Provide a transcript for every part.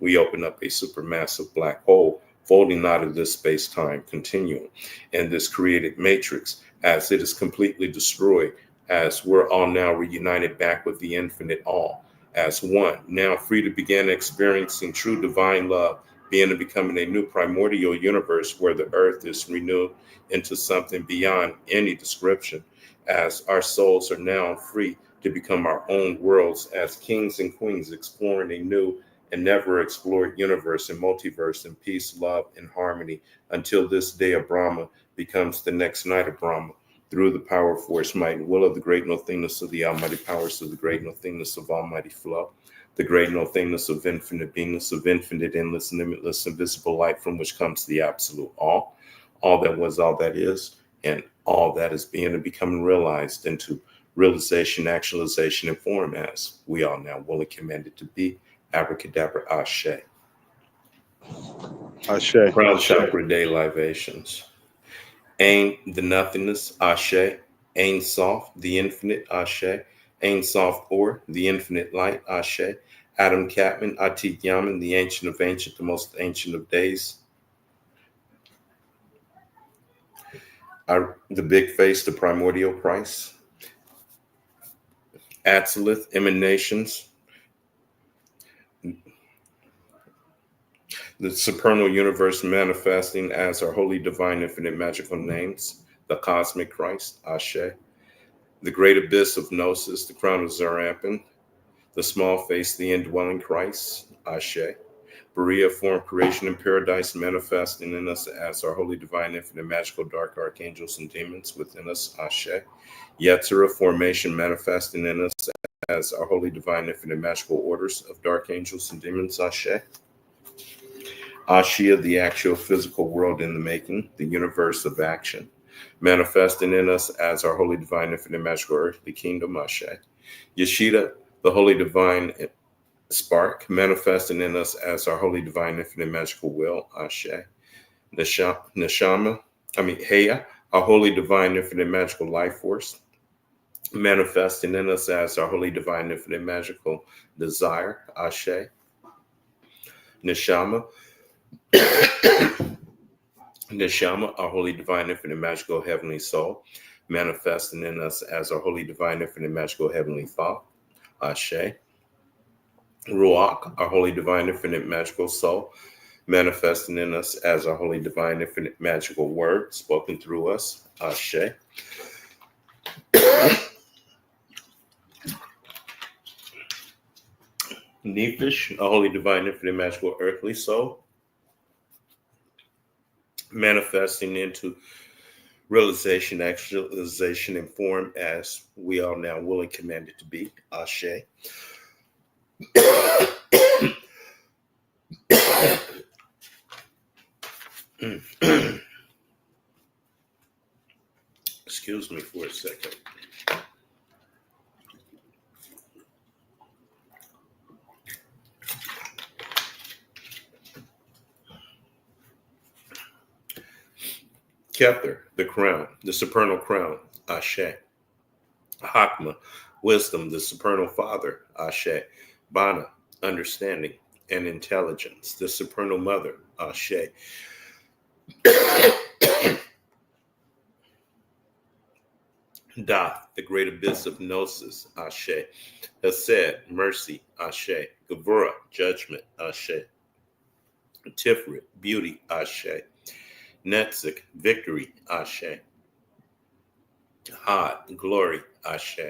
we open up a supermassive black hole folding out of this space-time continuum and this created matrix as it is completely destroyed, as we're all now reunited back with the infinite all as one, now free to begin experiencing true divine love, being and becoming a new primordial universe where the earth is renewed into something beyond any description, as our souls are now free to become our own worlds as kings and queens exploring a new and never explored universe and multiverse in peace, love, and harmony until this day of Brahma becomes the next night of Brahma. Through the power, force, might, and will of the great nothingness of the almighty powers of the great nothingness of almighty flow, the great nothingness of infinite beingness, of infinite, endless, limitless, invisible light from which comes the absolute all that was, all that is, and all that is being and becoming realized into realization, actualization, and form as we are now willing commanded to be. Abracadabra, Ashe. Ashe. Crown chakra day libations. Ain, the nothingness, Ashe. Ain soft, the infinite, Ashe. Ain soft or, the infinite light, Ashe. Adam Catman, Atik Yaman, the ancient of ancient, the most ancient of days. The big face, the primordial Christ. Atzilith, emanations. The supernal universe manifesting as our holy, divine, infinite, magical names. The cosmic Christ, Ashe. The great abyss of Gnosis, the crown of Zarampin. The small face, the indwelling Christ, Ashe. Berea, form, creation, and paradise manifesting in us as our holy, divine, infinite, magical, dark archangels and demons within us, Ashe. Yetzirah, formation manifesting in us as our holy, divine, infinite, magical orders of dark angels and demons, Ashe. Ashia, the actual physical world in the making, the universe of action, manifesting in us as our holy, divine, infinite, magical, earthly kingdom, Ashe. Yeshida, the holy, divine spark, manifesting in us as our holy, divine, infinite, magical will, Ashe. Heya, our holy, divine, infinite, magical life force, manifesting in us as our holy, divine, infinite, magical desire, Ashe. Neshama, Neshama, our holy, divine, infinite, magical, heavenly soul, manifesting in us as our holy, divine, infinite, magical, heavenly thought, Ashe. Ruach, our holy, divine, infinite, magical soul, manifesting in us as our holy, divine, infinite, magical word spoken through us, Ashe. Nephish, our holy, divine, infinite, magical, earthly soul, manifesting into realization, actualization, and form as we are now willing commanded to be, Ashe. Excuse me for a second. Kether, the crown, the supernal crown, Ashe. Hakma, wisdom, the supernal father, Ashe. Bana, understanding and intelligence, the supernal mother, Ashe. Da, the great abyss of Gnosis, Ashe. Hesed, mercy, Ashe. Gavura, judgment, Ashe. Tiferet, beauty, Ashe. Netzik, victory, Ashe. Had, glory, Ashe.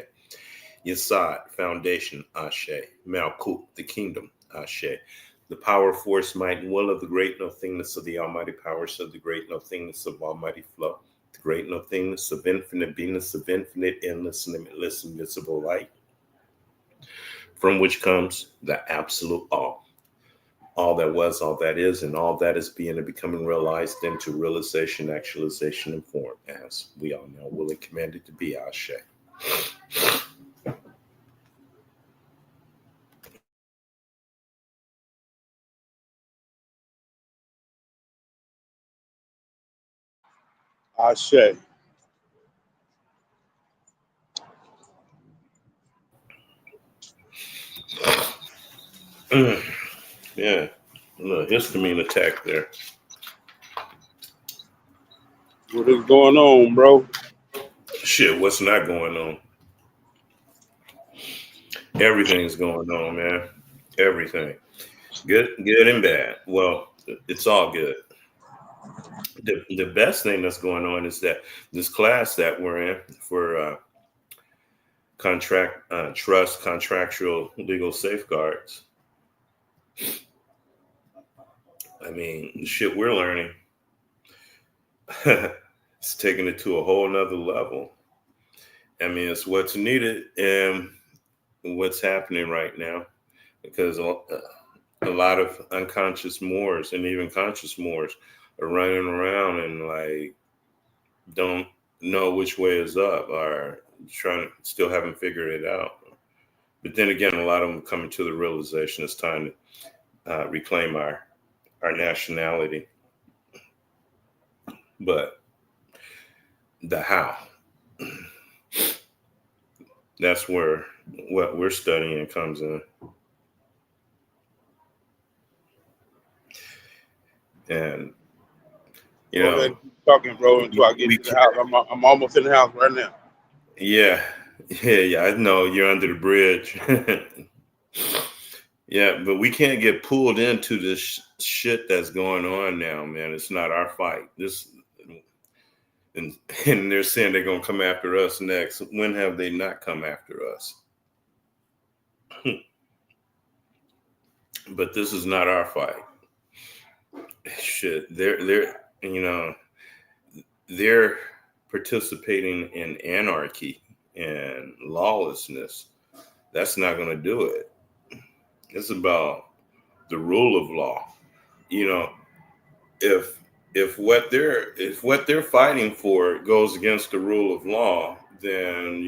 Yesod, foundation, Ashe. Malkut, the kingdom, Ashe. The power, force, might, and will of the great nothingness of the almighty powers of the great nothingness of almighty flow. The great nothingness of infinite beingness, of infinite, endless, limitless, invisible light, from which comes the absolute all that was, all that is, and all that is being and becoming realized into realization, actualization, and form, as we all know, willing commanded to be, Ashe. Ashe. Yeah. Look, histamine attack there. What is going on, bro? Shit, what's not going on? Everything's going on, man. Everything. Good and bad. Well, it's all good. The best thing that's going on is that this class that we're in for trust, contractual legal safeguards. I mean, the shit we're learning, it's taking it to a whole nother level. I mean, it's what's needed and what's happening right now, because a lot of unconscious Moors and even conscious Moors are running around and like don't know which way is up, or still haven't figured it out. But then again, a lot of them coming to the realization it's time to reclaim our nationality. But the how, that's where what we're studying comes in. And you Go know, ahead and keep talking, bro, until I get to the house. I'm almost in the house right now. yeah, I know you're under the bridge. Yeah, but we can't get pulled into this shit that's going on now, man. It's not our fight. And they're saying they're gonna come after us next. When have they not come after us? But this is not our fight. Shit, they're participating in anarchy and lawlessness. That's not gonna do it. It's about the rule of law. You know, if what they're fighting for goes against the rule of law, then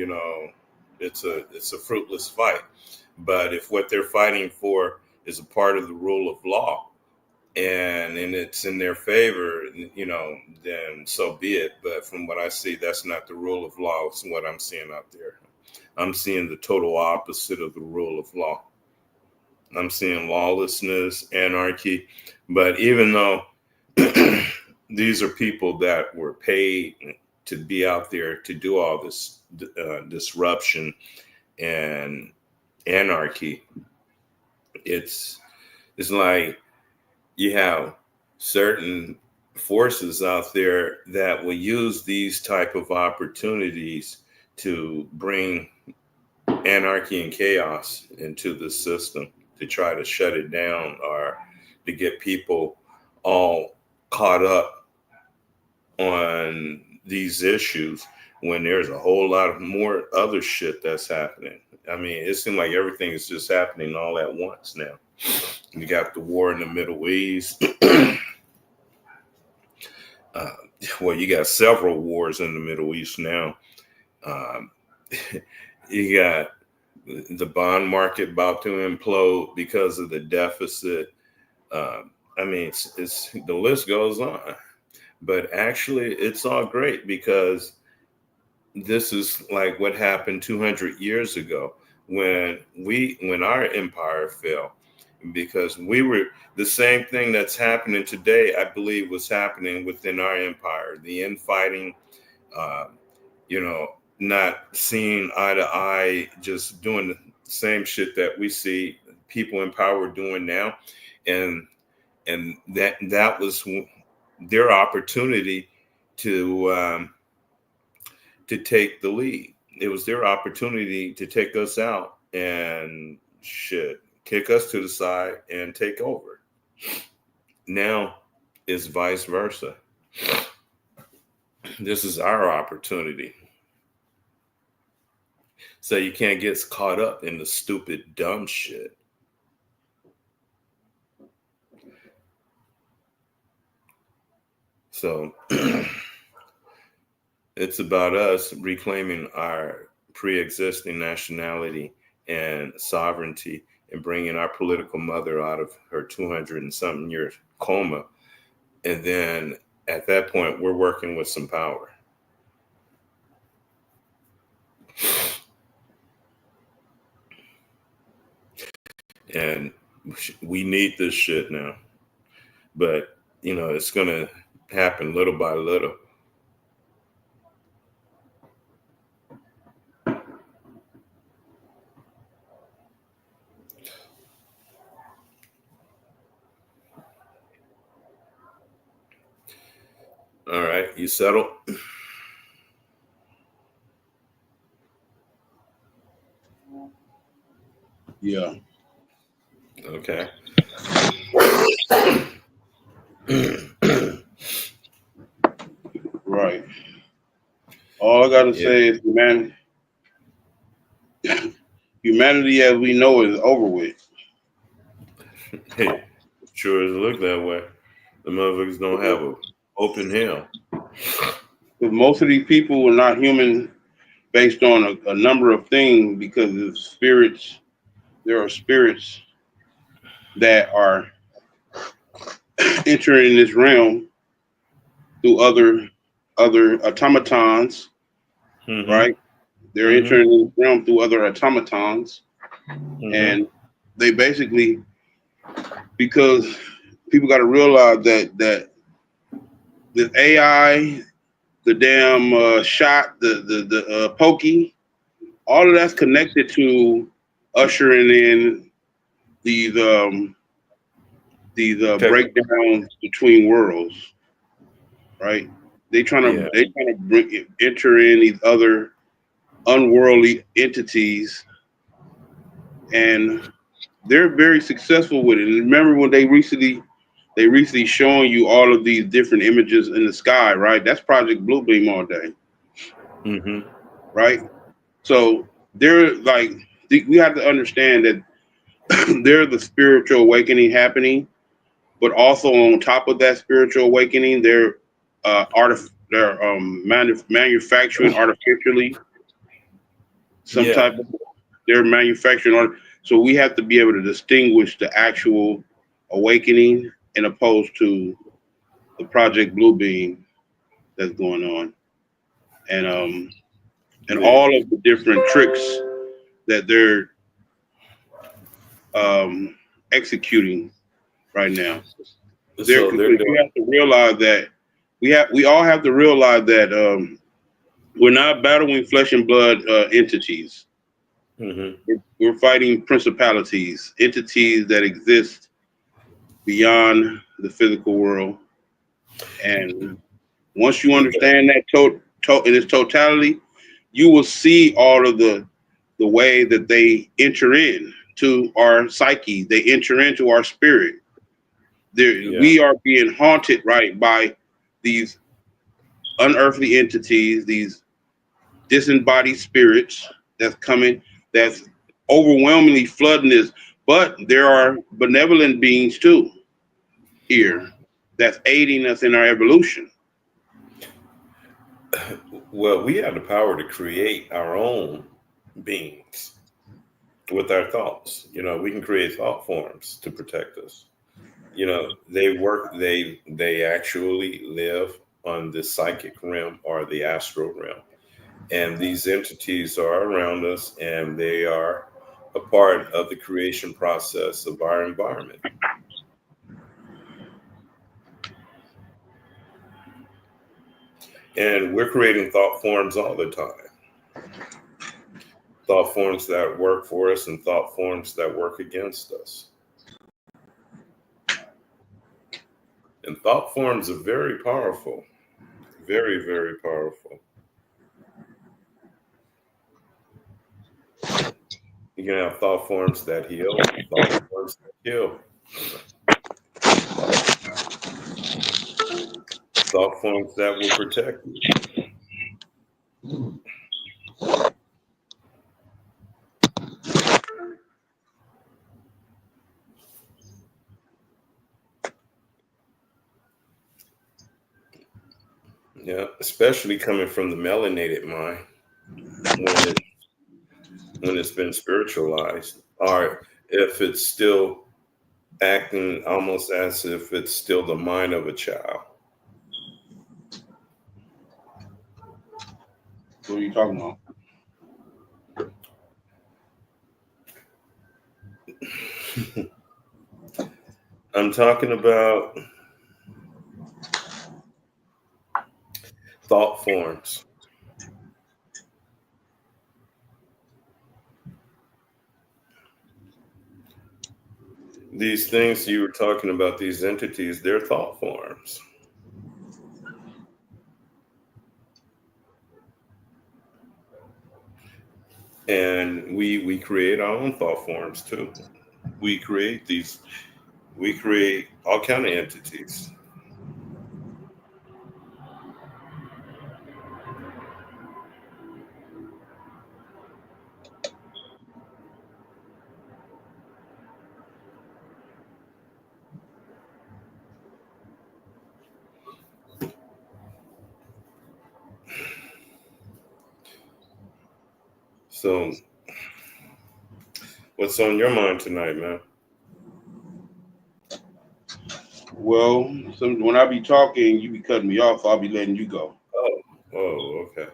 it's a fruitless fight. But if what they're fighting for is a part of the rule of law and it's in their favor, then so be it. But from what I see, that's not the rule of law. It's what I'm seeing out there. I'm seeing the total opposite of the rule of law. I'm seeing lawlessness, anarchy. But even though these are people that were paid to be out there to do all this disruption and anarchy, it's like you have certain forces out there that will use these type of opportunities to bring anarchy and chaos into the system, to try to shut it down or to get people all caught up on these issues when there's a whole lot of more other shit that's happening. I mean, it seems like everything is just happening all at once now. You got the war in the Middle East. Well, you got several wars in the Middle East now. Um, you got the bond market about to implode because of the deficit. I mean, it's the list goes on. But actually, it's all great because this is like what happened 200 years ago when our empire fell, because we were the same thing that's happening today. I believe was happening within our empire, the infighting, uh, not seeing eye to eye, just doing the same shit that we see people in power doing now, and that was their opportunity to take the lead. It was their opportunity to take us out and shit, kick us to the side and take over. Now it's vice versa. This is our opportunity. So you can't get caught up in the stupid, dumb shit. So it's about us reclaiming our pre-existing nationality and sovereignty and bringing our political mother out of her 200 and something year coma. And then at that point, we're working with some power. And we need this shit now. but it's going to happen little by little. All right, you settled? Yeah. Okay. Right. All I gotta Yeah. say is humanity as we know it is over with. Hey, sure as it look that way. The motherfuckers don't have a open hell. Because most of these people are not human based on a number of things because of spirits. There are spirits that are entering this realm through other automatons, Mm-hmm. right? They're Mm-hmm. entering this realm through other automatons, Mm-hmm. and they basically, because people got to realize that the AI, the damn shot, the pokey, all of that's connected to ushering in these breakdowns between worlds, right? Yeah. They trying to enter in these other unworldly entities, and they're very successful with it. And remember when they recently showing you all of these different images in the sky, right? That's Project Bluebeam all day, Mm-hmm. right? So they're like we have to understand that there's the spiritual awakening happening, but also on top of that spiritual awakening, they're manufacturing artificially some Yeah. type of they're manufacturing art. So we have to be able to distinguish the actual awakening and opposed to the Project Bluebeam that's going on, and The, all of the different tricks that they're executing right now. There, so because they're you doing. have to realize that we all have to realize that we're not battling flesh and blood entities. Mm-hmm. We're fighting principalities, entities that exist beyond the physical world. And once you understand that in its totality, you will see all of the way that they enter in to our psyche. They enter into our spirit. Yeah. We are being haunted, right, by these unearthly entities, these disembodied spirits that's coming, that's overwhelmingly flooding this. But there are benevolent beings too here that's aiding us in our evolution. Well, we have the power to create our own beings with our thoughts. We can create thought forms to protect us. They actually live on the psychic realm or the astral realm. And these entities are around us and they are a part of the creation process of our environment. And we're creating thought forms all the time. Thought forms that work for us and thought forms that work against us. And thought forms are very powerful, very, very powerful. You can have thought forms that heal, thought forms that kill, thought forms that will protect you. Yeah, especially coming from the melanated mind when it when it's been spiritualized, or if it's still acting almost as if it's still the mind of a child. What are you talking about? I'm talking about thought forms. These things you were talking about, these entities, they're thought forms. And we create our own thought forms too. We create all kind of entities. So, what's on your mind tonight, man? Well, when I be talking, you be cutting me off. I'll be letting you go. Oh, okay.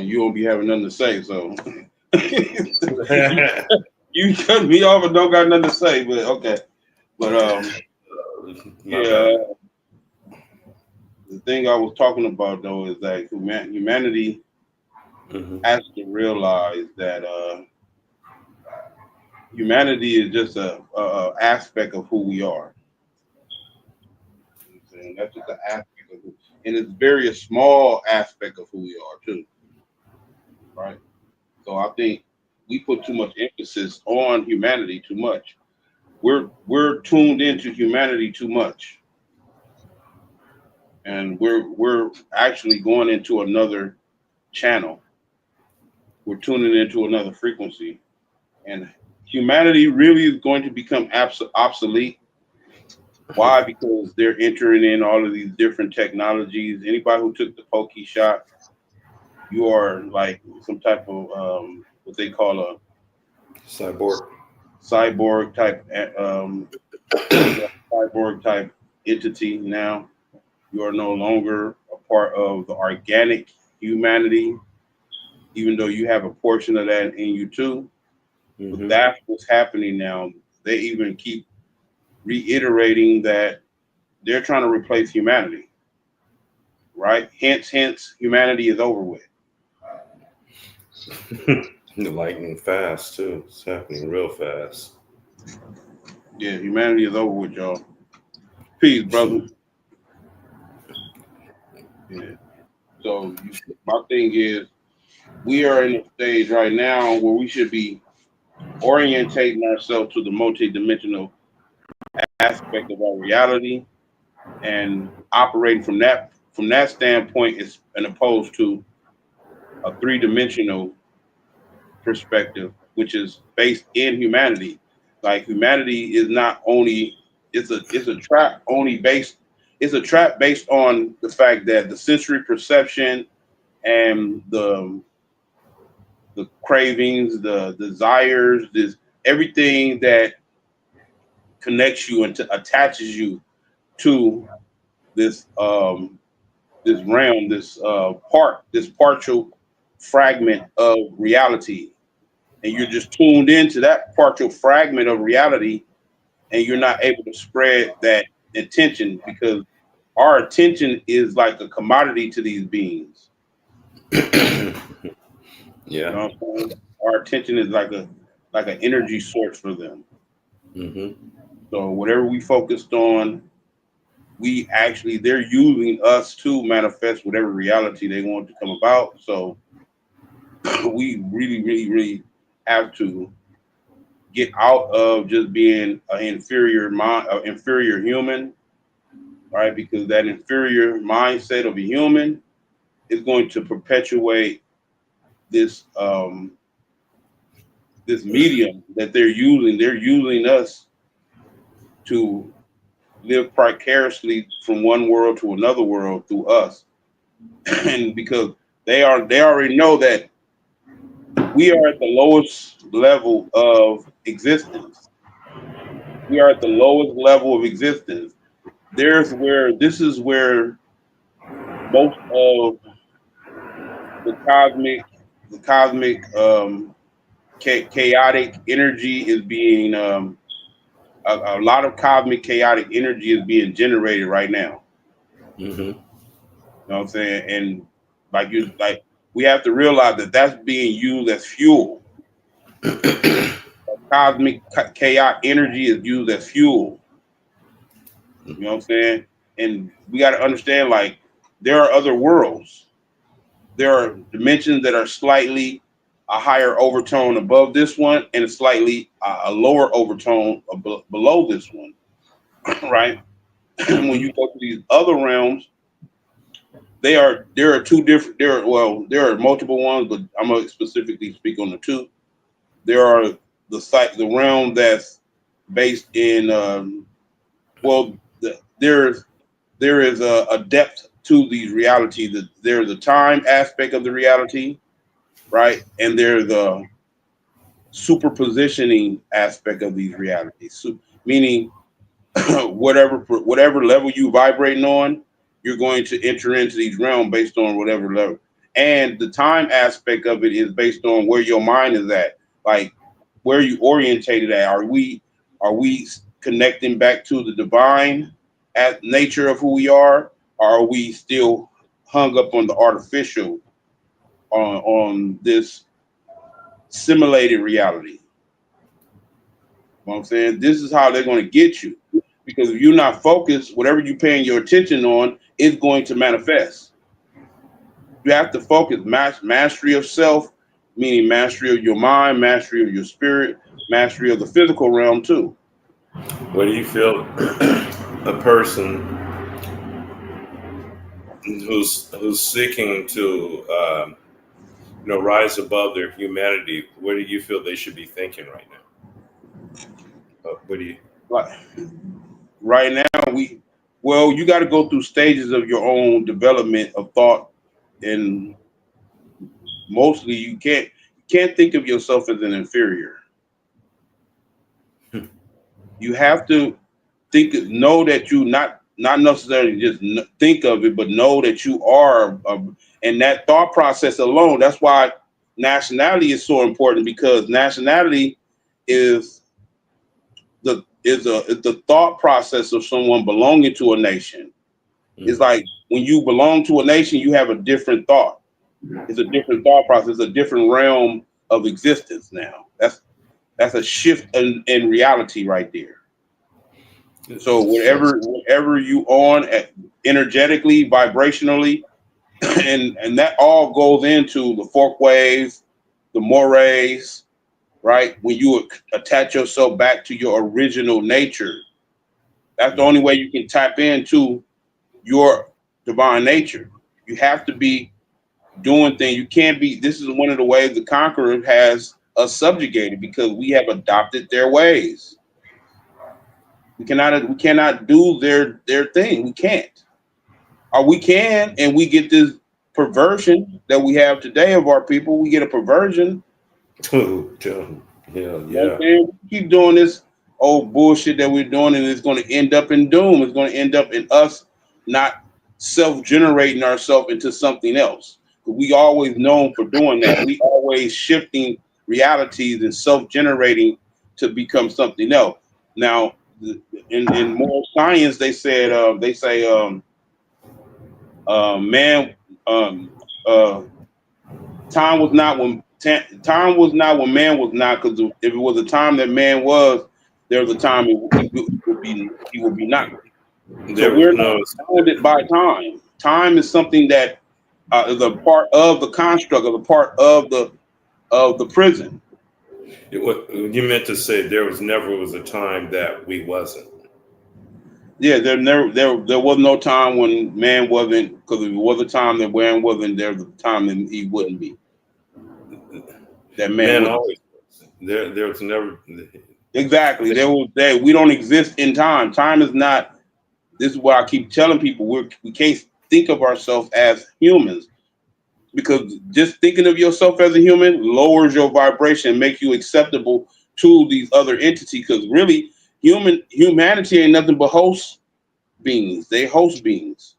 You won't be having nothing to say, so you cut me off and don't got nothing to say. But okay, but yeah. The thing I was talking about though is that humanity has to realize that humanity is just a aspect of who we are. And that's just an aspect of who, and it's very a small aspect of who we are too, right? So I think we put too much emphasis on humanity too much. We're tuned into humanity too much, and we're actually going into another channel. We're tuning into another frequency, and humanity really is going to become obsolete. Why? Because they're entering in all of these different technologies. Anybody who took the pokey shot, you are like some type of what they call a cyborg type cyborg type entity. Now you are no longer a part of the organic humanity, even though you have a portion of that in you too. But that's what's happening now. They even keep reiterating that they're trying to replace humanity, right? Hence, humanity is over with. The lightning fast too. It's happening real fast. Yeah, humanity is over with, y'all. Peace, brother. Yeah. So my thing is, we are in a stage right now where we should be orientating ourselves to the multidimensional aspect of our reality and operating from that standpoint is and opposed to a three-dimensional perspective, which is based in humanity. Like humanity is not only it's a trap only based it's a trap based on the fact that the sensory perception and the cravings, the desires, this everything that connects you and attaches you to this this realm, this partial fragment of reality, and you're just tuned into that partial fragment of reality, and you're not able to spread that attention because our attention is like a commodity to these beings. Yeah. You know what I'm saying? Our attention is like an energy source for them. So whatever we focused on, they're using us to manifest whatever reality they want to come about. So we really, really, really have to get out of just being an inferior human, right? Because that inferior mindset of a human is going to perpetuate this this medium that they're using. They're using us to live precariously from one world to another world through us. And because they already know that we are at the lowest level of existence. We are at the lowest level of existence. This is where most of the cosmic chaotic energy is being a lot of cosmic chaotic energy is being generated right now. You know what I'm saying? And like we have to realize that that's being used as fuel. Cosmic chaos energy is used as fuel. You know what I'm saying? And we got to understand, like, there are other worlds. There are dimensions that are slightly a higher overtone above this one, and a slightly a lower overtone below this one, right? When you go to these other realms, there are two different there are multiple ones, but I'm gonna specifically speak on the two. There are the realm that's based in there is a depth to these realities. That there's a time aspect of the reality, right? And there's a superpositioning aspect of these realities. So, meaning whatever level you vibrating on, you're going to enter into these realms based on whatever level. And the time aspect of it is based on where your mind is at, like where you orientated at. Are we connecting back to the divine at nature of who we are, or are we still hung up on the artificial, on this simulated reality? You know what I'm saying? This is how they're going to get you. Because if you're not focused, whatever you're paying your attention on is going to manifest. You have to focus. Mastery of self, meaning mastery of your mind, mastery of your spirit, mastery of the physical realm too. What do you feel a person who's seeking to rise above their humanity? What do you feel they should be thinking right now? What do you? Like right now, you got to go through stages of your own development of thought, and mostly you can't think of yourself as an inferior. You have to know that you not necessarily just think of it, but know that you are, and that thought process alone. That's why nationality is so important, because nationality is the thought process of someone belonging to a nation. It's like when you belong to a nation, you have a different thought. It's a different thought process, a different realm of existence now. That's a shift in reality right there. So whatever you on energetically, vibrationally, and that all goes into the fork waves, the mores, right? When you attach yourself back to your original nature, that's the only way you can tap into your divine nature. You have to be doing things. You can't be. This is one of the ways the conqueror has us subjugated, because we have adopted their ways. We cannot do their thing. We can't. Or we can, and we get this perversion that we have today of our people. We get a perversion. Oh, yeah, You know what I'm yeah. saying? We keep doing this old bullshit that we're doing, and it's going to end up in doom. It's going to end up in us not self-generating ourselves into something else. We always known for doing that. We always shifting realities and self-generating to become something else. Now, in moral science, they say man, uh, time was not when man was not, because if it was a time that man was, there was a time he would be not. So There was we're not no. bounded by time. Time is something that is a part of the construct, of a part of the prison. You meant to say there was a time that we wasn't. Yeah, there was no time when man wasn't, because if it was a time that man wasn't, there was a time that he wouldn't be. That man Man wouldn't. always was. There was never. Exactly. We don't exist in time. Time is not. This is what I keep telling people. We can't think of ourselves as humans, because just thinking of yourself as a human lowers your vibration and makes you acceptable to these other entities. Because really, humanity ain't nothing but host beings. They host beings.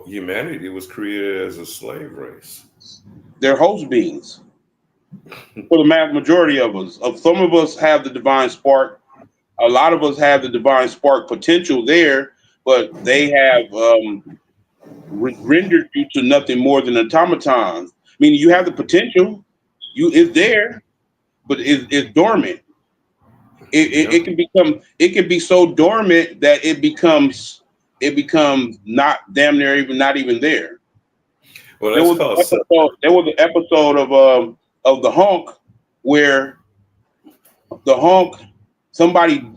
Humanity was created as a slave race. They're host beings for the mass majority of us. Some of us have the divine spark. A lot of us have the divine spark potential there, but they have rendered you to nothing more than automatons. Meaning you have the potential, it's there, but it's dormant. It can become, it can be so dormant that it becomes not damn near even not even there. Well, that's called There was an episode of the Honk where the Honk, somebody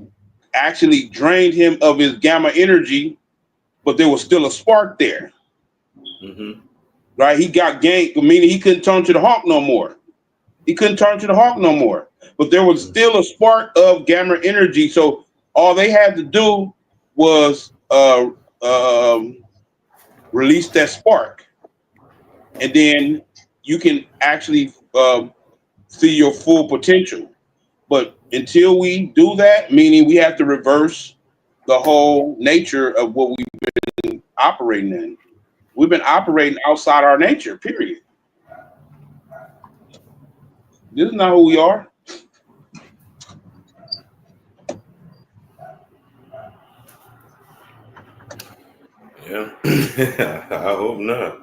actually drained him of his gamma energy, but there was still a spark there. Mm-hmm. Right? He got ganked, meaning he couldn't turn to the Honk no more. He couldn't turn to the Honk no more. But there was still a spark of gamma energy. So all they had to do was release that spark, and then you can actually see your full potential. But until we do that, meaning we have to reverse the whole nature of what we've been operating in. We've been operating outside our nature, period. This is not who we are. Yeah. I hope not.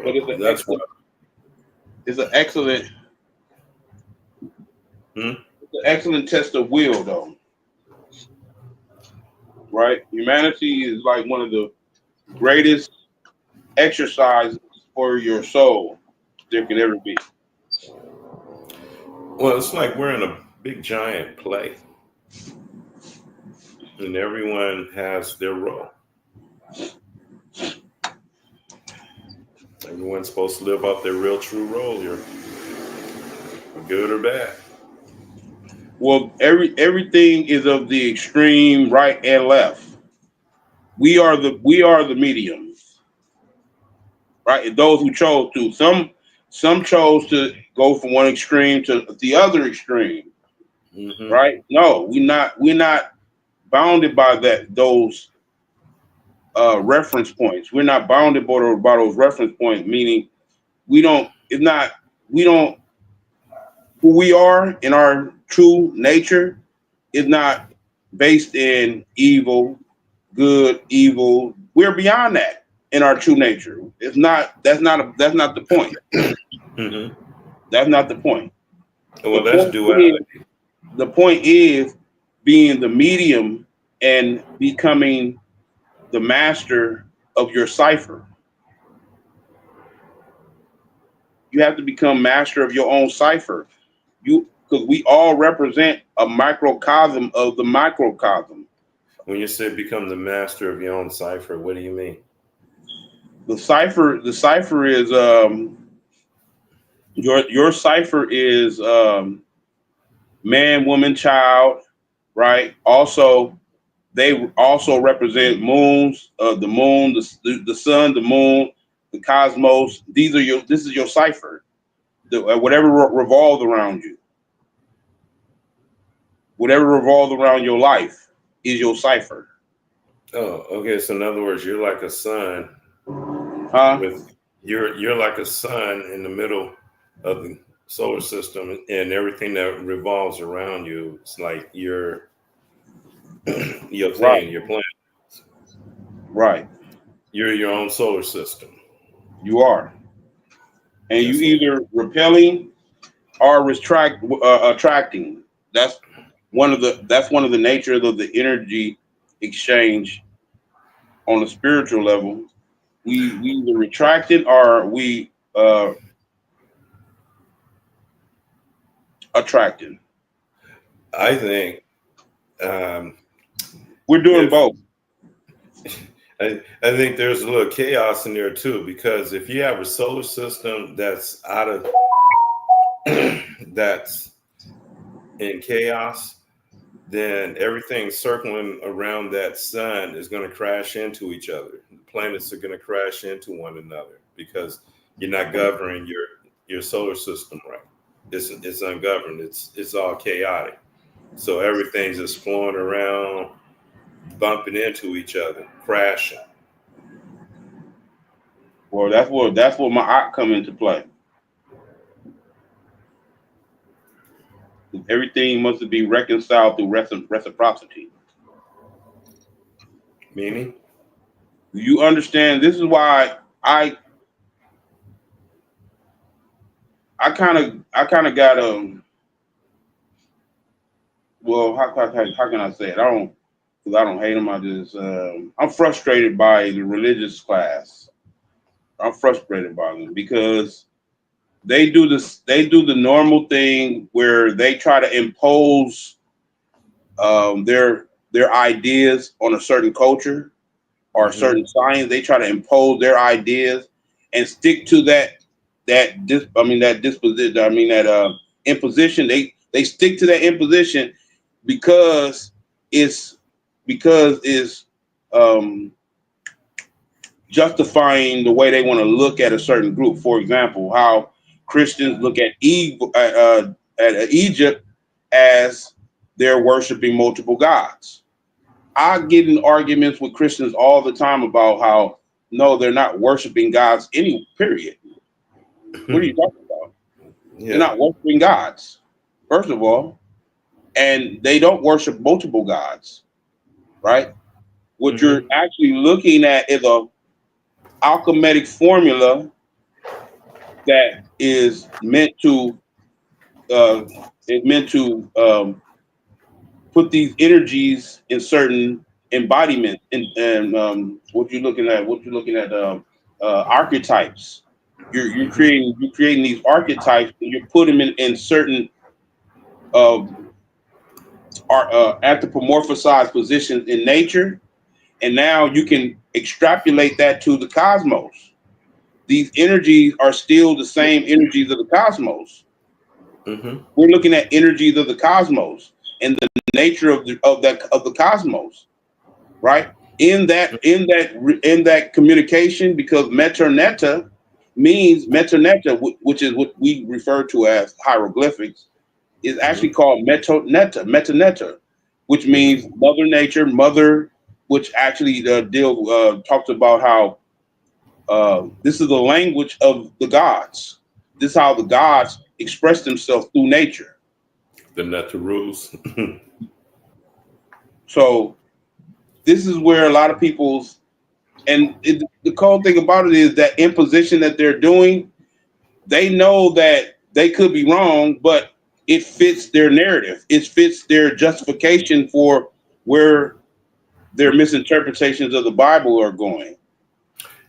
But That's what. it's an excellent Hmm? it's an excellent test of will, though. Right? Humanity is like one of the greatest exercises for your soul there could ever be. Well, it's like we're in a big giant play, and everyone has their role. Everyone's supposed to live out their real true role here, good or bad. Well, everything is of the extreme right and left. We are the mediums, right? And those who chose to. Some chose to go from one extreme to the other extreme, Mm-hmm. right? No, we're not bounded by those reference points. We're not bounded by those reference points, meaning we don't. It's not. We don't. Who we are in our true nature is not based in evil, good, evil. We're beyond that in our true nature. It's not. That's not the point. Mm-hmm. That's not the point. The Well, that's point is. duality. The point is being the medium and becoming the master of your cipher. You have to become master of your own cipher. Because we all represent a microcosm of the microcosm. When you say become the master of your own cipher, what do you mean? The cipher is your cipher is man, woman, child, right? Also, they also represent moons, the moon, the sun, the moon, the cosmos. This is your cipher. Whatever revolves around you, whatever revolves around your life is your cipher. Oh, okay. So in other words, you're like a sun Huh? with you're like a sun in the middle of the solar system, and everything that revolves around you. It's like your Right. thing, your planet. Right. You're your own solar system. You are. And you That's what. either repelling or attracting. That's one of the natures of the energy exchange on a spiritual level. We either retracting or we attracting. I think um, We're doing if both. I think there's a little chaos in there too, because if you have a solar system that's out of that's in chaos, then everything circling around that sun is going to crash into each other. The planets are going to crash into one another because you're not governing your solar system right. It's ungoverned. It's all chaotic. So everything's just flowing around, bumping into each other, crashing. Well, that's where my art come into play. Everything must be reconciled through reciprocity. Meaning? You understand? This is why I kind of got well, how can I say it? Because I don't hate them. I just I'm frustrated by the religious class. I'm frustrated by them because they do this. They do the normal thing where they try to impose their ideas on a certain culture or a certain science. They try to impose their ideas and stick to that disposition. That imposition. They stick to that imposition because it's um, justifying the way they want to look at a certain group. For example, how Christians look at Egypt as they're worshiping multiple gods. I get in arguments with Christians all the time about how no, they're not worshiping gods. Any period. What are you talking about? Yeah. They're not worshiping gods, first of all, and they don't worship multiple gods, right? What you're actually looking at is a alchemic formula that uh, is meant to put these energies in certain embodiments. And what you're looking at, archetypes. You're creating these archetypes, and you're putting them in certain uh, anthropomorphized positions in nature, and now you can extrapolate that to the cosmos. These energies are still the same energies of the cosmos. We're looking at energies of the cosmos and the nature of the cosmos, right? In that communication, because meterneta means meterneta, which is what we refer to as hieroglyphics, is actually called metaneta, which means mother nature, mother, which actually talks about how this is the language of the gods. This is how the gods express themselves through nature. The Netta rules. So this is where a lot of people's the cool thing about it is that imposition that they're doing. They know that they could be wrong, but it fits their narrative. It fits their justification for where their misinterpretations of the Bible are going.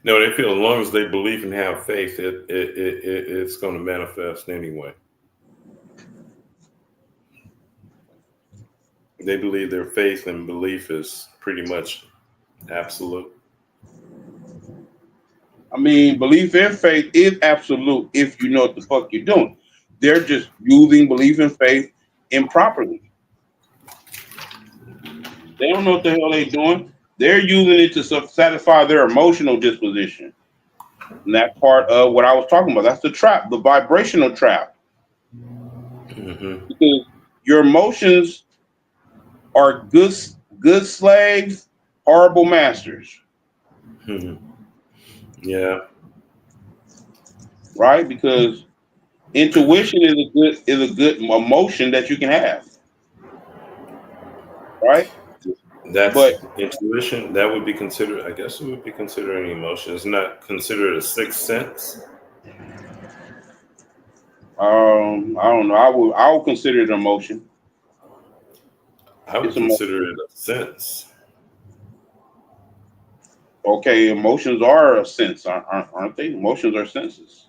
No, they feel as long as they believe and have faith, it's going to manifest anyway. They believe their faith and belief is pretty much absolute. I mean, belief and faith is absolute if you know what the fuck you're doing. They're just using belief and faith improperly. They don't know what the hell they're doing. They're using it to satisfy their emotional disposition. And that part of what I was talking about, that's the trap, the vibrational trap. Because your emotions are good slaves, horrible masters. Yeah. Right? Because intuition is a good emotion that you can have. Right? That's But intuition. That would be considered, I guess it would be considered an emotion. It's not considered a sixth sense. I don't know. I would consider it an emotion. I would It's emotion. consider it a sense. Okay, emotions are a sense, aren't they? Emotions are senses.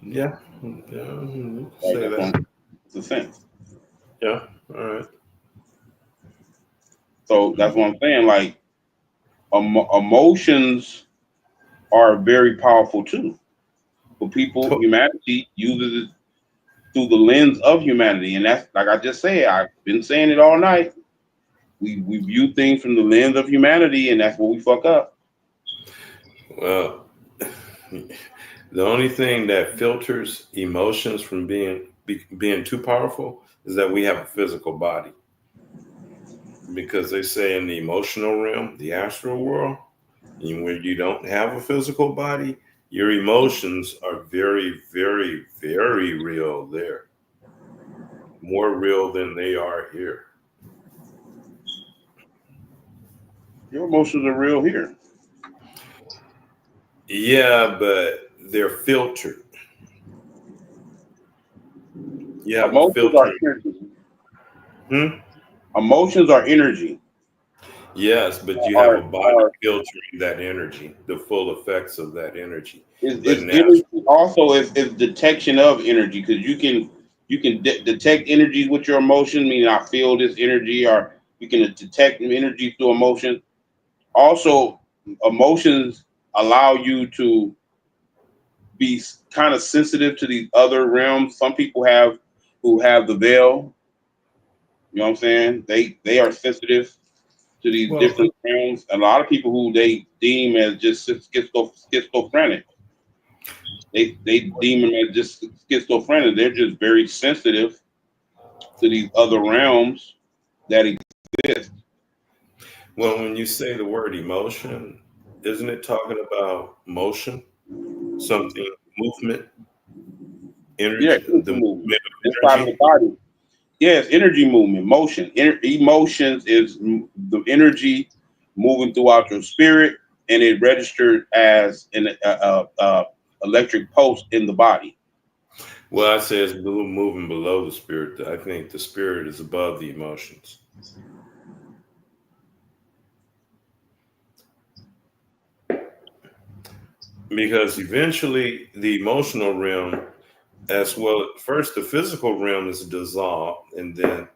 Yeah. Yeah, Right? say that. It's a sense. Yeah. All right. So that's what I'm saying. Like emotions are very powerful too. For people, humanity uses it through the lens of humanity, and that's like I just said. I've been saying it all night. We view things from the lens of humanity, and that's where we fuck up. Well, the only thing that filters emotions from being too powerful is that we have a physical body. Because they say in the emotional realm, the astral world, where you don't have a physical body, your emotions are very, very, very real there. More real than they are here. Your emotions are real here. Yeah, but they're filtered. You have a Emotions are filter. energy. Hmm? Emotions are energy. Yes, but you have a Are body are filtering that energy, the full effects of that energy. But is natural, energy also is detection of energy because you can detect energy with your emotion. Meaning, I feel this energy, or you can detect energy through emotion. Also, emotions allow you to be kind of sensitive to these other realms. Some people have who have the veil. You know what I'm saying? They are sensitive to these well, different realms. A lot of people who they deem as just schizophrenic, they deem them as just schizophrenic. They're just very sensitive to these other realms that exist. well, when you say the word emotion, isn't it talking about motion, something, movement, Yeah, energy, energy the movement movement of inside of the energy? body. Yes, energy movement, motion. Emotions is the energy moving throughout your spirit, and it registered as an electric pulse in the body. Well, I say it's moving below the spirit. I think the spirit is above the emotions. Because eventually the emotional realm, as well, first the physical realm is dissolved, and then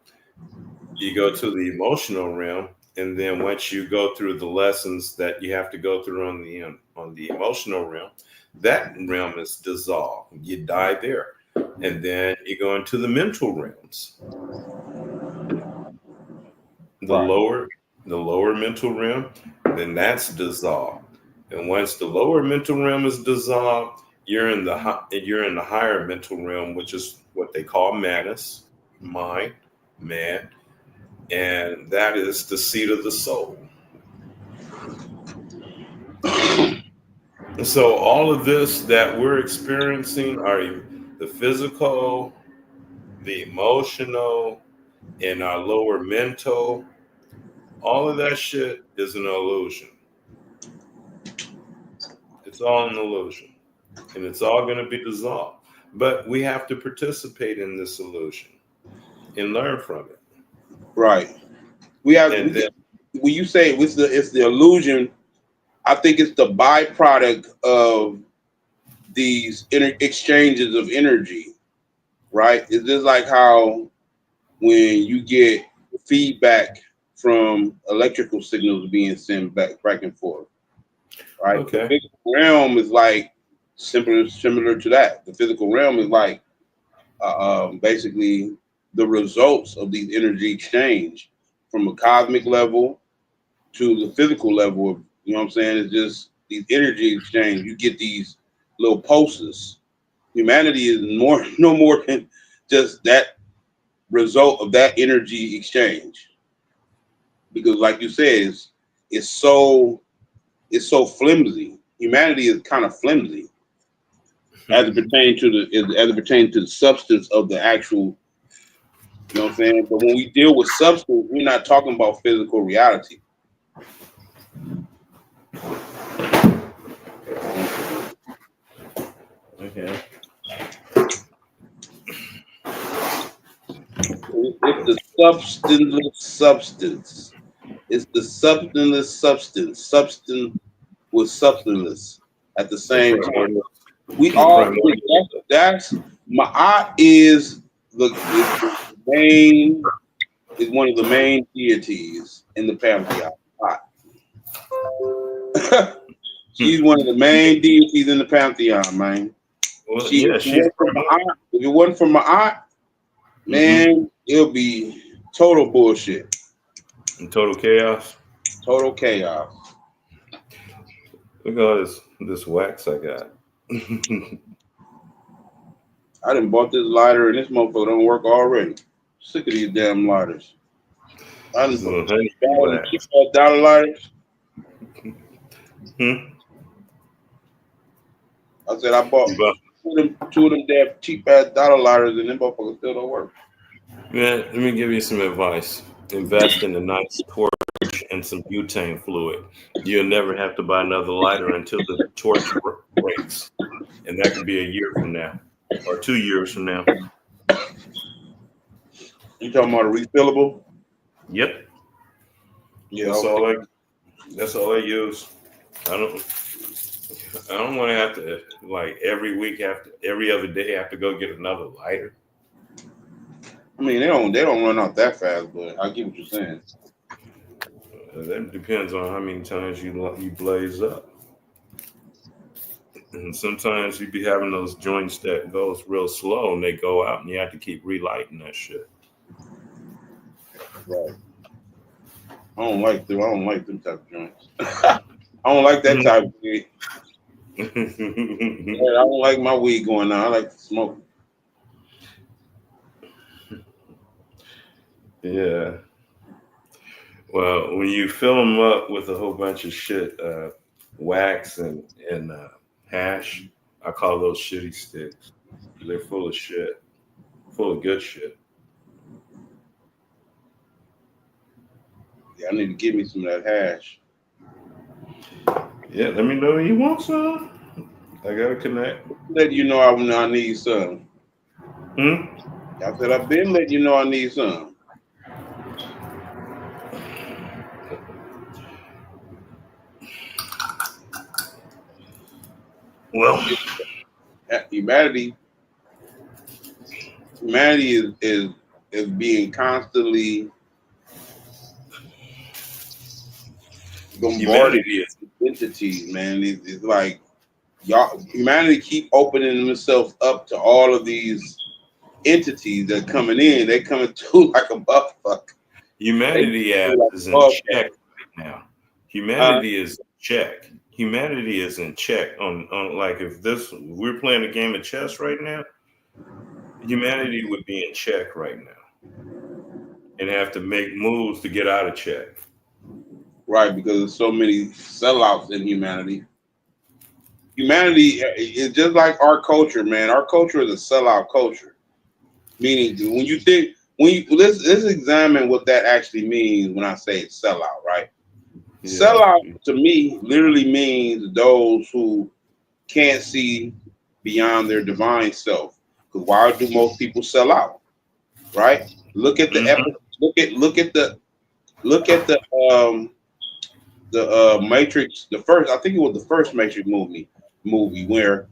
you go to the emotional realm, and then once you go through the lessons that you have to go through on the emotional realm, that realm is dissolved. You die there, and then you go into the mental realms, the Right. lower the lower mental realm, then that's dissolved. And once the lower mental realm is dissolved, you're in the higher mental realm, which is what they call manas, mind, man, and that is the seat of the soul. And so all of this that we're experiencing are the physical, the emotional, and our lower mental. All of that shit is an illusion. It's all an illusion, and it's all going to be dissolved. But we have to participate in this illusion and learn from it. Right. We have And then, when you say it's the illusion, I think it's the byproduct of these exchanges of energy. Right. It's just like how when you get feedback from electrical signals being sent back and forth. Right. The okay, physical realm is like similar to that. The physical realm is like basically the results of these energy exchange from a cosmic level to the physical level of, you know what I'm saying? It's just these energy exchange. You get these little pulses. Humanity is more no more than just that result of that energy exchange. Because like you said, it's so it's so flimsy. Humanity is kind of flimsy as it pertains to as it pertains to the substance of the actual, you know what I'm saying? But when we deal with substance, we're not talking about physical reality. okay, It's the substanceless substance. It's the substanceless substance. Substance with substanceless at the the same time. primordial, We the all primordial. that's Ma'at is the main is one of the main deities in the pantheon. Ma'at. She's one of the main deities in the pantheon, man. Well, She yeah, if it she's wasn't for primordial. Ma'at, if it wasn't for Ma'at, Hmm. man, it'll be total bullshit. In total chaos. Total chaos. Look at all this wax I got. I done bought this lighter and this motherfucker don't work already. Sick of these damn lighters. I done This little honey bought them cheap wax. ass dollar lighters. Hmm? I said I bought You bought two of them damn cheap ass dollar lighters and them motherfuckers still don't work. Man, let me give you some advice. Invest in a nice torch and some butane fluid. You'll never have to buy another lighter until the torch breaks. And that could be a year from now or 2 years from now. You talking about a refillable? Yep. Yeah, That's okay. all I that's all I use. I don't I don't want to have to like every week every other day have to go get another lighter. I mean, they don't run out that fast, but I get what you're saying. That depends on how many times you blaze up. And sometimes you be having those joints that goes real slow and they go out and you have to keep relighting that shit. Right. I don't like them type of joints. I don't like that type of weed. Yeah, I don't like my weed going on. I like to smoke. Yeah. Well, when you fill them up with a whole bunch of shit, wax and hash, I call those shitty sticks. They're full of shit, full of good shit. Yeah, I need to give me some of that hash. Yeah, let me know when you want some. I gotta connect. Let you know I need some. Hmm? I said I've been letting you know I need some. Well, Humanity, humanity is being constantly bombarded humanity is. with entities, man. It's like y'all humanity keep opening themselves up to all of these entities that are coming in. They coming through like a motherfucker. They Humanity like is a in motherfucker. check right now. Humanity is in check. Humanity is in check on like if we're playing a game of chess right now, humanity would be in check right now and have to make moves to get out of check. Right, because there's so many sellouts in humanity. Humanity is just like our culture, man. Our culture is a sellout culture. Meaning, when you think, let's examine what that actually means when I say sellout. Right, Yeah. sellout to me literally means those who can't see beyond their divine self. Because why do most people sell out? Right. Look at the Hmm. epic. Look at the Matrix. The first, I think it was the first Matrix movie where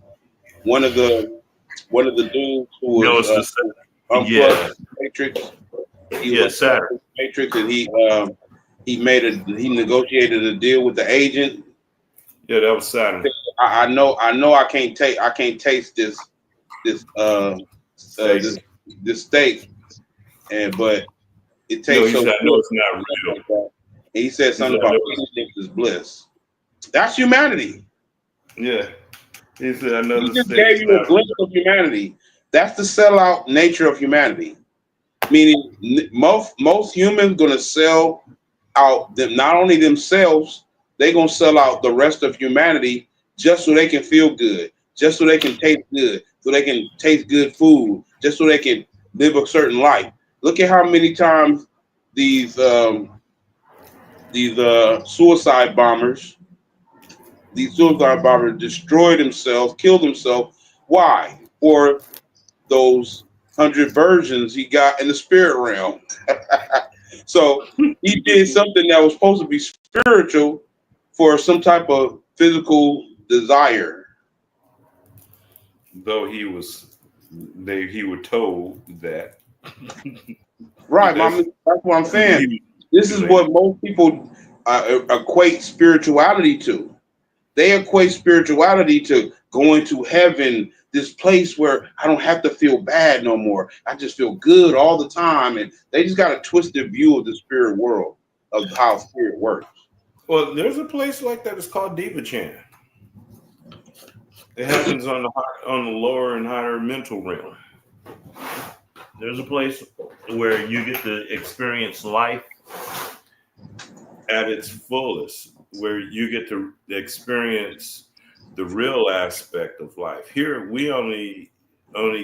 one of the one of the dudes who No, was it's the unplugged yeah, from the Matrix. He was yeah, unplugged Saturn. from the Matrix, and he negotiated a deal with the agent. Yeah, that was Saturn. I know I can't taste this Steak. this steak, but it No, tastes he so said, I know good. it's not Something real. like that. And he said He something said, I about know ignorance is bliss. That's humanity. yeah. He said, I know He the just steak gave is you a not glimpse of humanity. That's the sellout nature of humanity. Meaning, most humans gonna sell out them not only themselves, they gonna sell out the rest of humanity just so they can feel good, just so they can taste good, so they can taste good food, just so they can live a certain life. Look at how many times these um, these suicide bombers destroyed themselves, killed themselves. Why? For those 100 versions he got in the spirit realm. So he did something that was supposed to be spiritual for some type of physical desire. though he were told that Right, that's that's what I'm saying. he was This is manipulated. what most people equate spirituality to. They equate spirituality to going to heaven, this place where I don't have to feel bad no more. I just feel good all the time. And they just got a twisted view of the spirit world, of how spirit works. Well, there's a place like that. It's called Diva Chan. It happens on the lower and higher mental realm. There's a place where you get to experience life at its fullest, where you get to experience the real aspect of life. Here, we only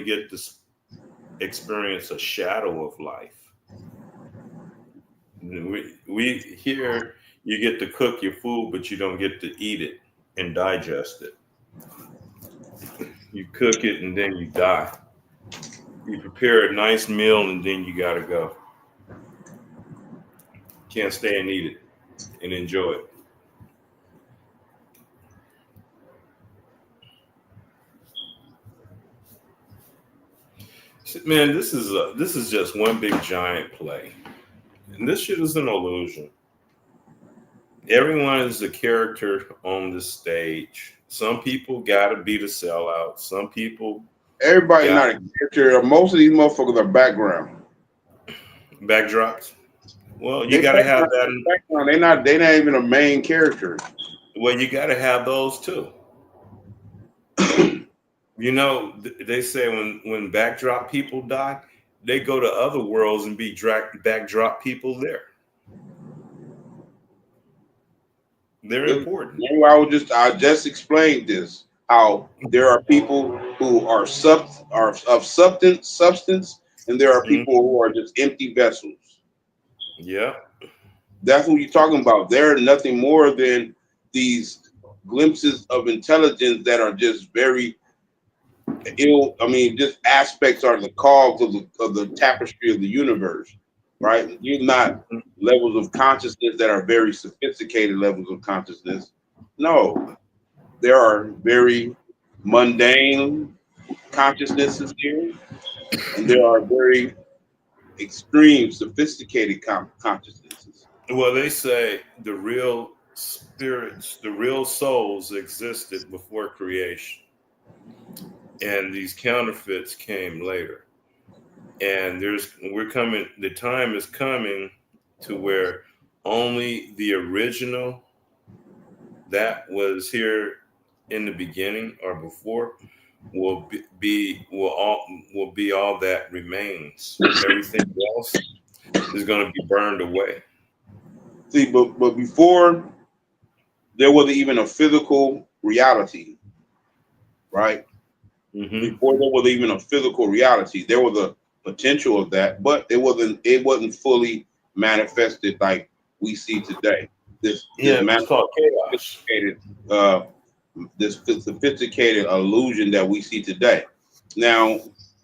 get to experience a shadow of life. We here, you get to cook your food, but you don't get to eat it and digest it. You cook it and then you die. You prepare a nice meal and then you gotta go. Can't stay and eat it and enjoy it. Man, this is just one big giant play, and this shit is an illusion. Everyone is a character on the stage. Some people gotta be the sellout. Some people Everybody got not a character. Most of these motherfuckers are background. backdrops. Well, you They gotta have background. that. Background. They're not even a main character. Well, you gotta have those too. You know, they say when backdrop people die, they go to other worlds and be backdrop people there. They're important. I just explained this. How there are people who are of substance, and there are people who are just empty vessels. Yeah. That's what you're talking about. They're nothing more than these glimpses of intelligence that are just very ill. I mean, just aspects are the cogs of the tapestry of the universe, right? You're not levels of consciousness that are very sophisticated levels of consciousness. No, there are very mundane consciousnesses here, and there are very extreme, sophisticated consciousnesses. Well, they say the real spirits, the real souls existed before creation, and these counterfeits came later. And the time is coming to where only the original that was here in the beginning or before will be all that remains. Everything else is going to be burned away. See, but before there was even a physical reality, right? Mm-hmm. Before there was even a physical reality, there was a potential of that, but it wasn't fully manifested like we see today. It's called chaos. Uh, this sophisticated illusion that we see today. Now,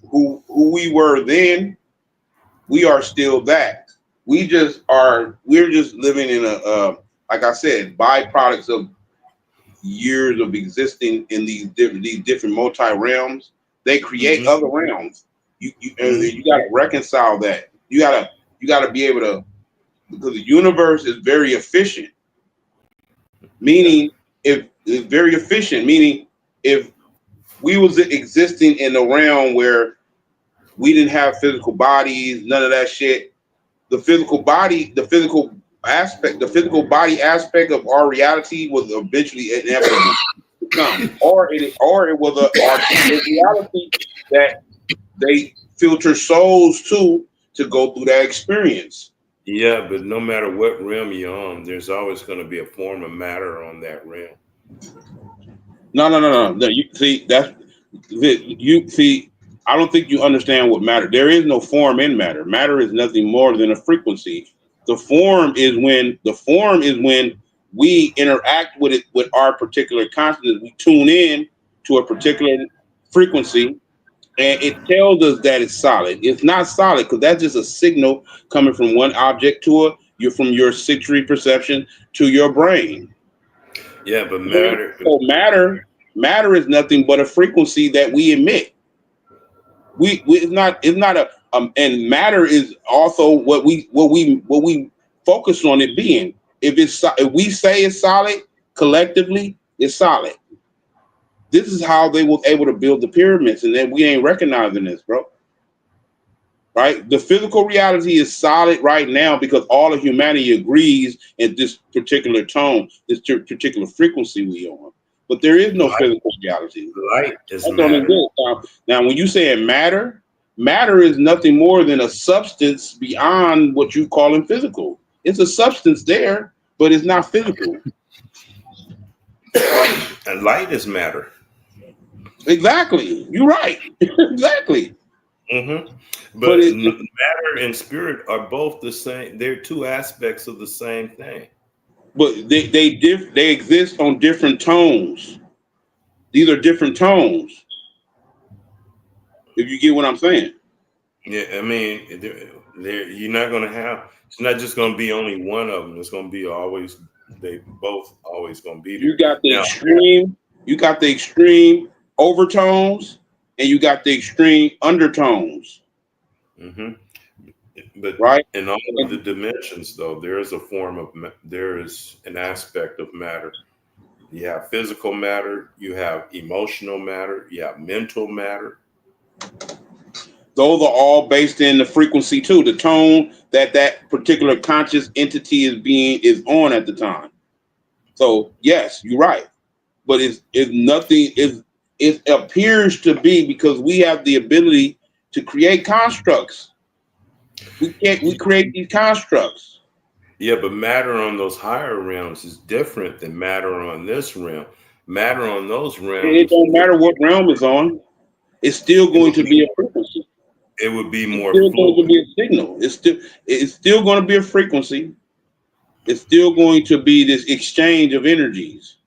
who we were then, we are still that. We're just living in a like I said, byproducts of years of existing in these different multi realms. They create other realms. You got to reconcile that. You gotta be able to, because the universe is very efficient. Meaning, if it's very efficient, meaning if we was existing in a realm where we didn't have physical bodies, none of that shit, the physical body aspect of our reality was eventually inevitable to come, or it was a reality that they filter souls to go through that experience. Yeah, but no matter what realm you're on, there's always going to be a form of matter on that realm. No. You see I don't think you understand what matter. There is no form in matter. Matter is nothing more than a frequency. The form is when we interact with it with our particular consciousness. We tune in to a particular frequency, and it tells us that it's solid. It's not solid because that's just a signal coming from one object to from your sensory perception to your brain. Yeah, but matter. So matter is nothing but a frequency that we emit. It's not a and matter is also what we focus on it being. If we say it's solid collectively, it's solid. This is how they were able to build the pyramids, and then we ain't recognizing this, bro. Right? The physical reality is solid right now because all of humanity agrees in this particular tone, this particular frequency we on. But there is no physical reality. Light is matter. Now, when you say matter is nothing more than a substance beyond what you call in physical. It's a substance there, but it's not physical. And light is matter. Exactly. You're right. Exactly. Mm-hmm. But But matter and spirit are both the same. They're two aspects of the same thing. they exist on different tones. These are different tones. If you get what I'm saying. Yeah, I mean, you're not going to have. It's not just going to be only one of them. It's going to be always. They both always going to be there. You got the Now, extreme, you got the extreme overtones, and you got the extreme undertones, hmm but right? in all of the And dimensions, though, there is a form of. There is an aspect of matter. You have physical matter. You have emotional matter. You have mental matter. those are all based in the frequency too, the tone that that particular conscious entity is on at the time. So yes, you're right, but it's nothing. It appears to be because we have the ability to create constructs. We create these constructs. Yeah, but matter on those higher realms is different than matter on this realm. Matter on those It realms don't matter what realm it's on. It's still it going would to be be a frequency. it would be It's more still going to fluid. be a signal. It's still going to be a frequency. It's still going to be this exchange of energies.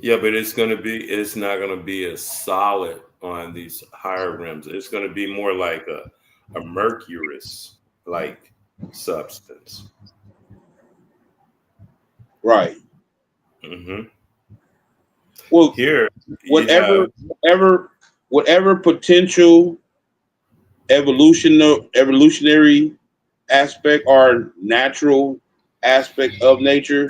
Yeah, but it's not gonna be as solid on these higher realms. It's gonna be more like a mercurous like substance. Right. hmm Well, Here you whatever, have whatever, whatever potential evolutionary aspect or natural aspect of nature,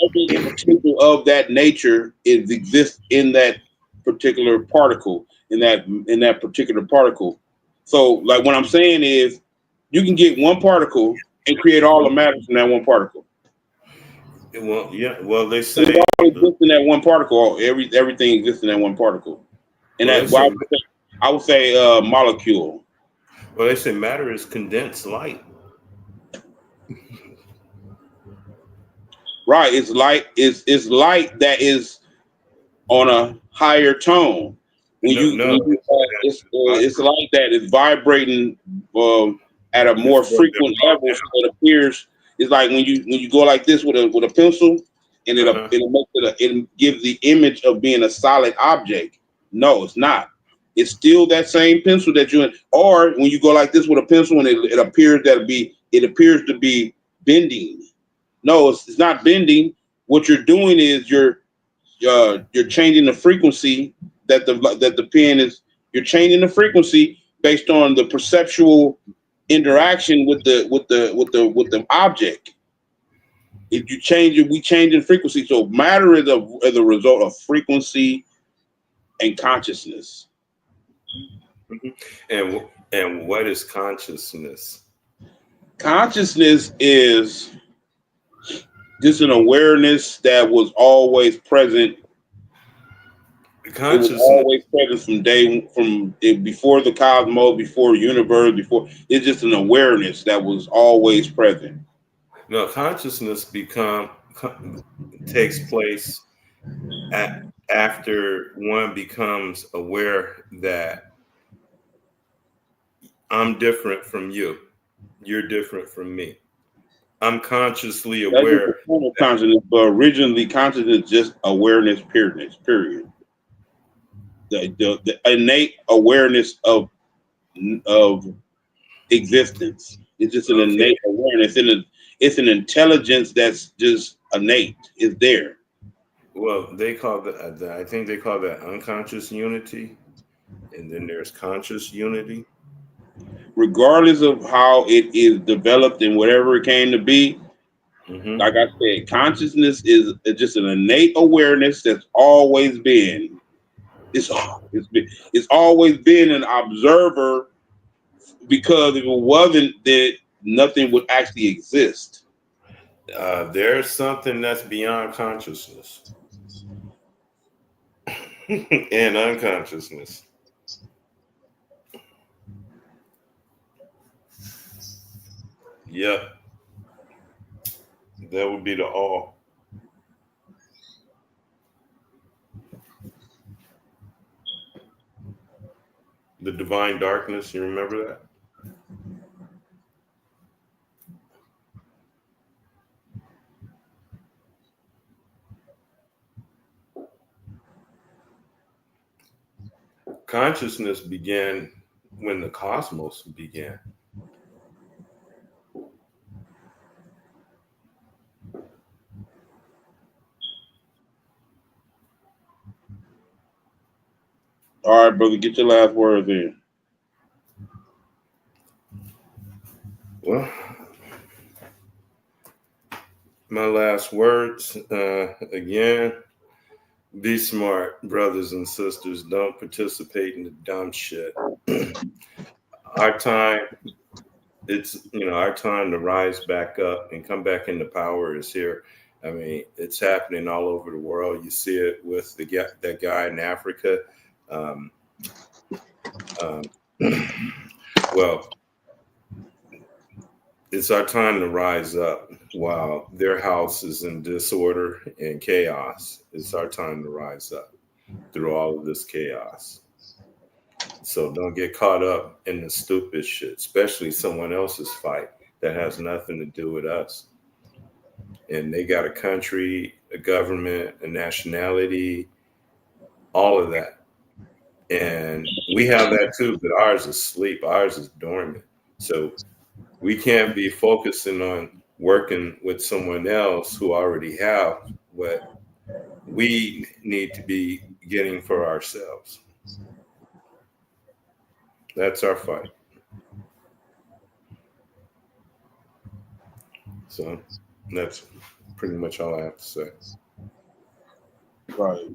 every potential of that nature exists in that particular particle, in that particular particle. So, like what I'm saying is, you can get one particle and create all the matter from that one particle. well they It say all exists in that one particle. Everything exists in that one particle, and well they that why say I would say molecule. matter is condensed light. Right? It's light that is on a higher tone. No, It's light that is vibrating at a it's more going to frequent level. So it appears it's like when you go like this with a pencil, and uh-huh. it gives the image of being a solid object. No, it's not. It's still that same pencil that you. Or when you go like this with a pencil, and it appears to be bending. No, it's not bending. What you're doing is you're changing the frequency that the pen is. You're changing the frequency based on the perceptual interaction with the object. If you change it, we change in frequency. So matter is a result of frequency and consciousness. Mhm. And what is consciousness? Consciousness is just an awareness that was always present. It was Consciousness. always present before the cosmos, before universe, before. It's just an awareness that was always present. No, consciousness takes place after one becomes aware that I'm different from you. You're different from me. I'm consciously That's just a aware. form of consciousness, but originally consciousness is just awareness. Period. The innate awareness of existence. It's just an Okay. innate awareness. It's an intelligence that's just innate. It's there. Well, they call that. I think they call that unconscious unity, and then there's conscious unity. Regardless of how it is developed and whatever it came to be, hmm like I said, consciousness is just an innate awareness that's always been. It's always been an observer, because if it wasn't, then nothing would actually exist. there's something that's beyond consciousness and unconsciousness. Yep, that would be the all. The divine darkness. You remember that? Consciousness began when the cosmos began. All right, brother, get your last words in. Well, my last words, again, be smart, brothers and sisters. Don't participate in the dumb shit. Our time, our time to rise back up and come back into power is here. I mean, it's happening all over the world. You see it with that guy in Africa. Well, it's our time to rise up while their house is in disorder and chaos. It's our time to rise up through all of this chaos. So don't get caught up in the stupid shit, especially someone else's fight that has nothing to do with us. And they got a country, a government, a nationality, all of that. And we have that too, but ours is asleep, ours is dormant. So we can't be focusing on working with someone else who already have what we need to be getting for ourselves. That's our fight. So that's pretty much all I have to say. Right.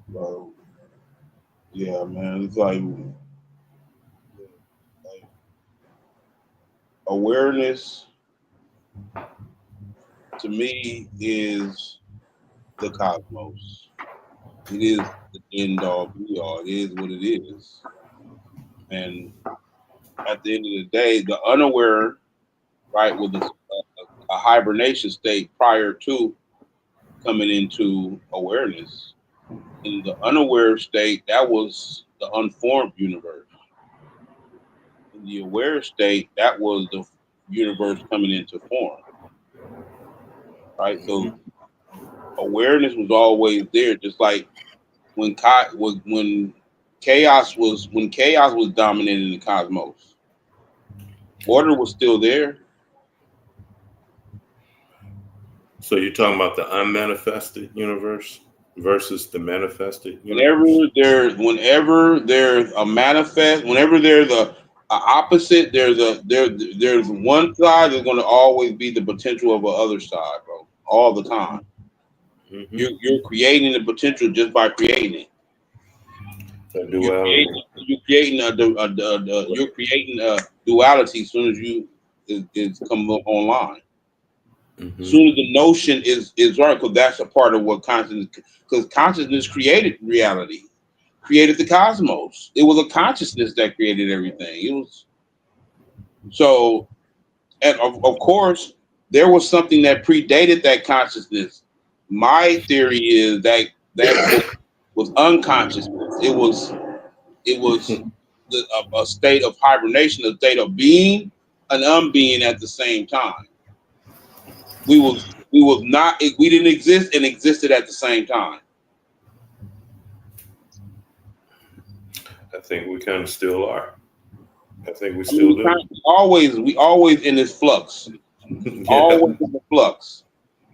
Yeah, man. It's like awareness to me is the cosmos. It is the end all be all. It is what it is. And at the end of the day, the unaware, right, with a hibernation state prior to coming into awareness. In the unaware state, that was the unformed universe. In the aware state, that was the universe coming into form. Right? So awareness was always there, just like when chaos was dominating the cosmos. Order was still there. So you're talking about the unmanifested universe versus the manifested universe? Whenever there's a manifest, whenever there's a opposite, there's one side that's going to always be the potential of the other side, bro. All the time. Mm-hmm. You're creating the potential just by creating it. You're creating a duality as soon as it's come online. Mm-hmm. As soon as the notion is right, because that's a part of what consciousness created reality, created the cosmos. It was a consciousness that created everything. It was so, and of course, there was something that predated that consciousness. My theory is that was unconsciousness. It was a state of hibernation, a state of being and unbeing at the same time. We didn't exist and existed at the same time. I think we kind of still are. I think we still do. We always in this flux. Yeah. Always in the flux.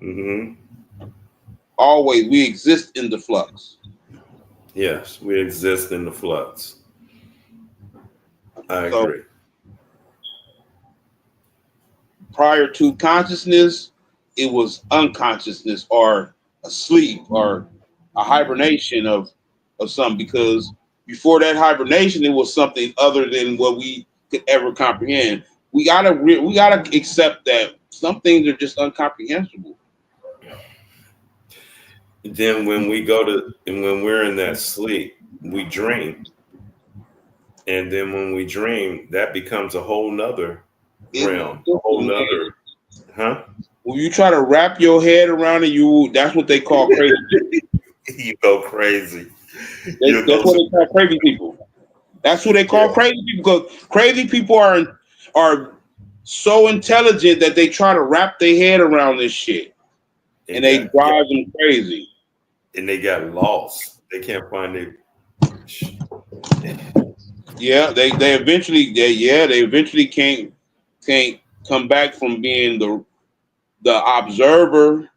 Mm-hmm. Always, we exist in the flux. Yes, we exist in the flux. I agree. Prior to consciousness, it was unconsciousness or a sleep or a hibernation of something, because before that hibernation, it was something other than what we could ever comprehend. We gotta accept that some things are just incomprehensible. Then when we're in that sleep, we dream. And then when we dream, that becomes a whole nother realm, a whole nother, huh? When you try to wrap your head around it, that's what they call crazy. You go crazy. That's what they call crazy people. That's who they call crazy people, because crazy people are so intelligent that they try to wrap their head around this shit, and they drive them crazy. And they got lost. They can't find their. Yeah, they eventually can't come back from being the observer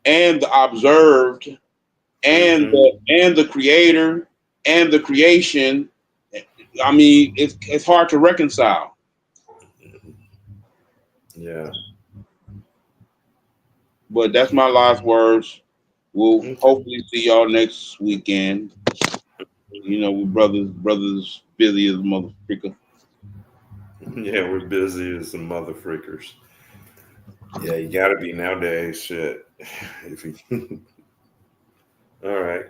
and the observed and the creator and the creation. I mean, it's hard to reconcile. Yeah. But that's my last words. We'll hopefully see y'all next weekend. You know, we brothers busy as a motherfucker. Yeah, we're busy as some mother freakers. Yeah, you gotta be nowadays. Shit. If you... All right.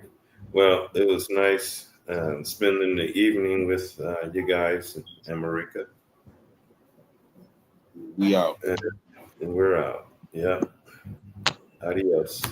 Well, it was nice spending the evening with you guys and Marika. We out. And we're out. Yeah. Adios.